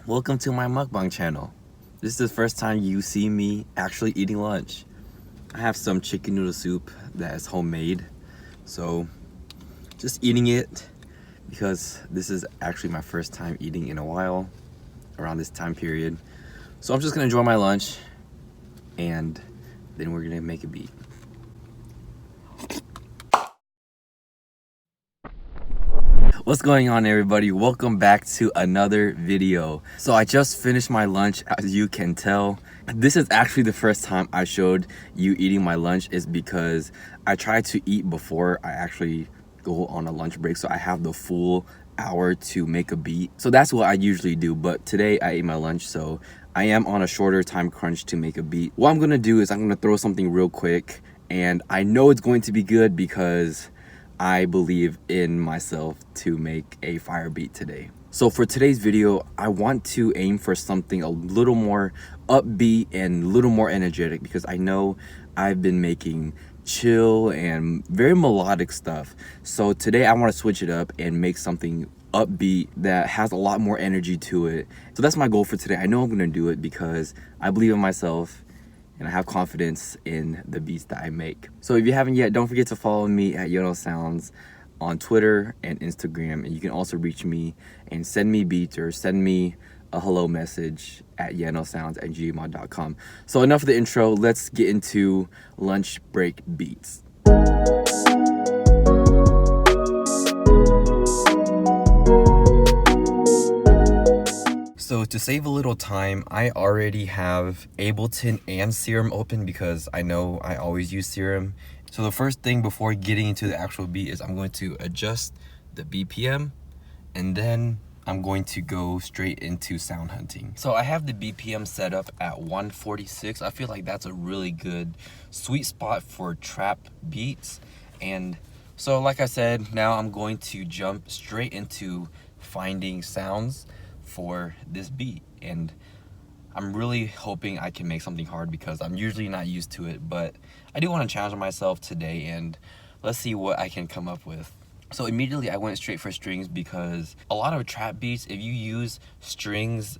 welcome to my mukbang channel. This is the first time you see me actually eating lunch. I have some chicken noodle soup that is homemade, so just eating it because this is actually my first time eating in a while around this time period. So I'm just gonna enjoy my lunch and then we're gonna make a beat. What's going on, everybody? Welcome back to another video. So I just finished my lunch, as you can tell. This is actually the first time I showed you eating my lunch, is because I try to eat before I actually go on a lunch break, so I have the full hour to make a beat. So that's what I usually do, but today I ate my lunch, so I am on a shorter time crunch to make a beat. What I'm gonna do is I'm gonna throw something real quick, and I know it's going to be good because I believe in myself to make a fire beat today. So for today's video, I want to aim for something a little more upbeat and a little more energetic, because I know I've been making chill and very melodic stuff. So today I want to switch it up and make something upbeat that has a lot more energy to it. So that's my goal for today. I know I'm going to do it because I believe in myself and I have confidence in the beats that I make. So if you haven't yet, don't forget to follow me at Yeno Sounds on Twitter and Instagram. And you can also reach me and send me beats or send me a hello message at yenosounds@gmail.com. So enough of the intro, let's get into lunch break beats. So to save a little time, I already have Ableton and Serum open because I know I always use Serum. So the first thing before getting into the actual beat is I'm going to adjust the BPM, and then I'm going to go straight into sound hunting. So I have the BPM set up at 146. I feel like that's a really good sweet spot for trap beats. And so like I said, now I'm going to jump straight into finding sounds for this beat, and I'm really hoping I can make something hard because I'm usually not used to it, but I do want to challenge myself today, and let's see what I can come up with. So immediately I went straight for strings because a lot of trap beats, if you use strings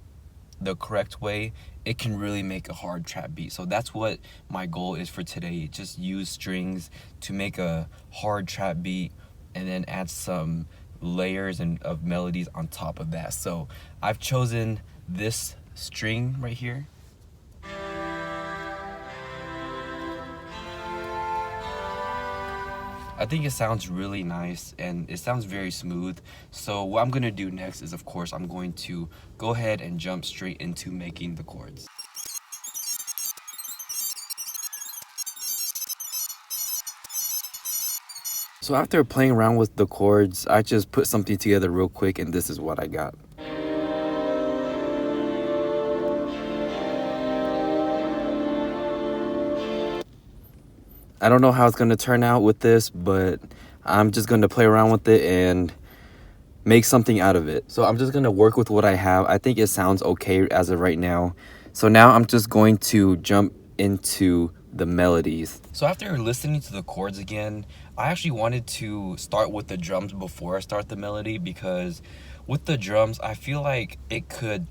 the correct way, it can really make a hard trap beat. So that's what my goal is for today. Just use strings to make a hard trap beat and then add some layers and of melodies on top of that. So I've chosen this string right here. I think it sounds really nice and it sounds very smooth. So what I'm gonna do next is, of course, I'm going to go ahead and jump straight into making the chords. So after playing around with the chords, I just put something together real quick, and this is what I got. I don't know how it's going to turn out with this, but I'm just going to play around with it and make something out of it. So I'm just going to work with what I have. I think it sounds okay as of right now. So now I'm just going to jump into the melodies. So after listening to the chords again, I actually wanted to start with the drums before I start the melody, because with the drums, I feel like it could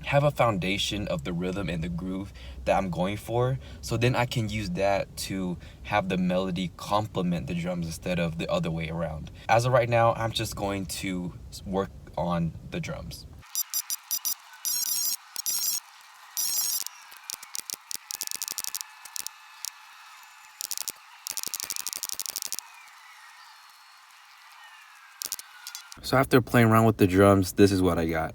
have a foundation of the rhythm and the groove that I'm going for, so then I can use that to have the melody complement the drums instead of the other way around. As of right now, I'm just going to work on the drums. So after playing around with the drums, this is what I got.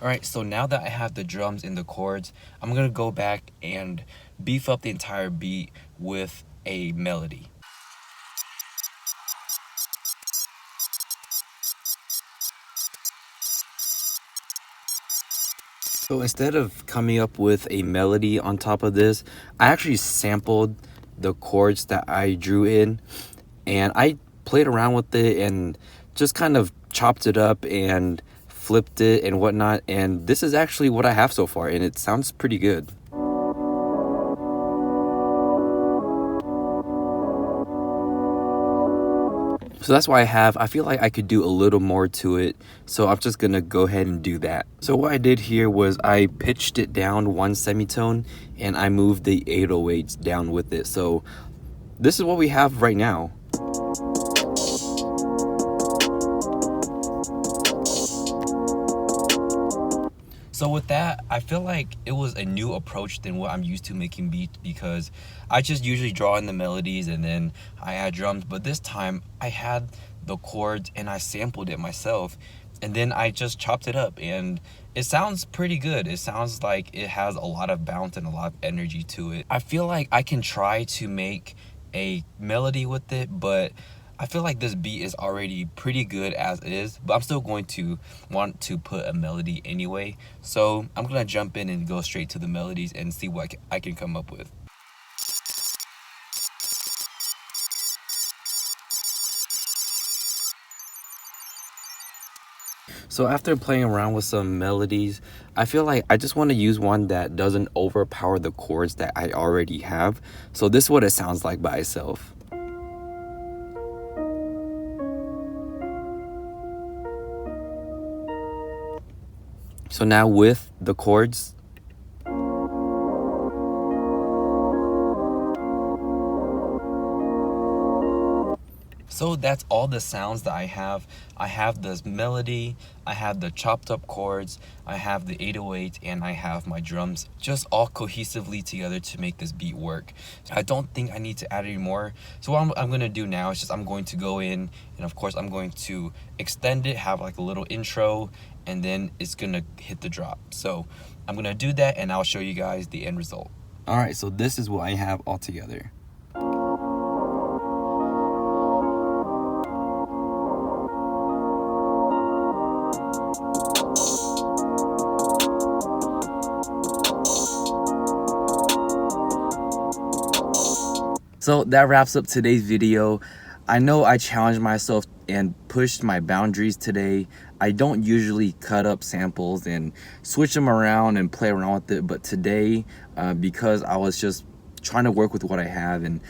Alright, so now that I have the drums and the chords, I'm gonna go back and beef up the entire beat with a melody. So instead of coming up with a melody on top of this, I actually sampled the chords that I drew in, and I played around with it and just kind of chopped it up and flipped it and whatnot, and this is actually what I have so far, and it sounds pretty good. So that's why I feel like I could do a little more to it. So I'm just gonna go ahead and do that. So what I did here was I pitched it down 1 semitone and I moved the 808s down with it. So this is what we have right now. So with that, I feel like it was a new approach than what I'm used to making beats, because I just usually draw in the melodies and then I add drums. But this time I had the chords and I sampled it myself, and then I just chopped it up, and it sounds pretty good. It sounds like it has a lot of bounce and a lot of energy to it. I feel like I can try to make a melody with it, but I feel like this beat is already pretty good as is, but I'm still going to want to put a melody anyway. So I'm gonna jump in and go straight to the melodies and see what I can come up with. So after playing around with some melodies, I feel like I just want to use one that doesn't overpower the chords that I already have. So this is what it sounds like by itself. So now with the chords, so that's all the sounds that I have. I have this melody, I have the chopped up chords, I have the 808, and I have my drums, just all cohesively together to make this beat work. I don't think I need to add any more. So what I'm gonna do now is just I'm going to go in, and of course I'm going to extend it, have like a little intro, and then it's gonna hit the drop. So I'm gonna do that and I'll show you guys the end result. All right, so this is what I have all together. So that wraps up today's video. I know I challenged myself and pushed my boundaries today. I don't usually cut up samples and switch them around and play around with it, but today, because I was just trying to work with what I have and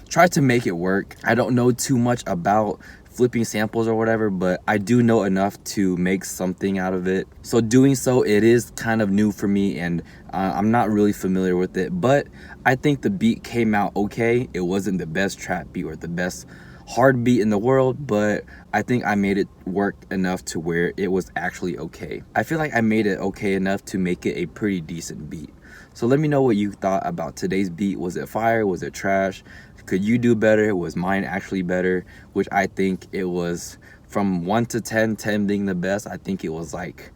try to make it work. I don't know too much about flipping samples or whatever, but I do know enough to make something out of it. So doing so, it is kind of new for me, and I'm not really familiar with it, but I think the beat came out okay. It wasn't the best trap beat or the best hard beat in the world, but I think I made it work enough to where it was actually okay. I feel like I made it okay enough to make it a pretty decent beat. So let me know what you thought about today's beat. Was it fire? Was it trash? Could you do better? Was mine actually better? Which I think it was, from 1 to 10, 10 being the best, I think it was like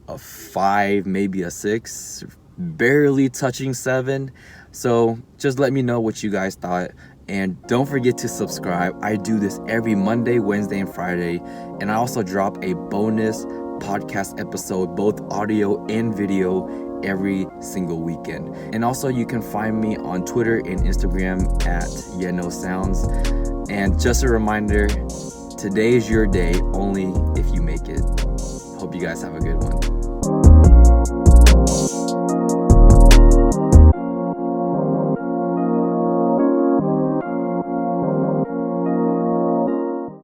a 5, maybe a 6, barely touching 7. So just let me know what you guys thought, and don't forget to subscribe. I do this every Monday, Wednesday, and Friday, and I also drop a bonus podcast episode, both audio and video, every single weekend. And also you can find me on Twitter and Instagram at YeNoSounds. And just a reminder, today is your day, only if you make it. Hope you guys have a good one.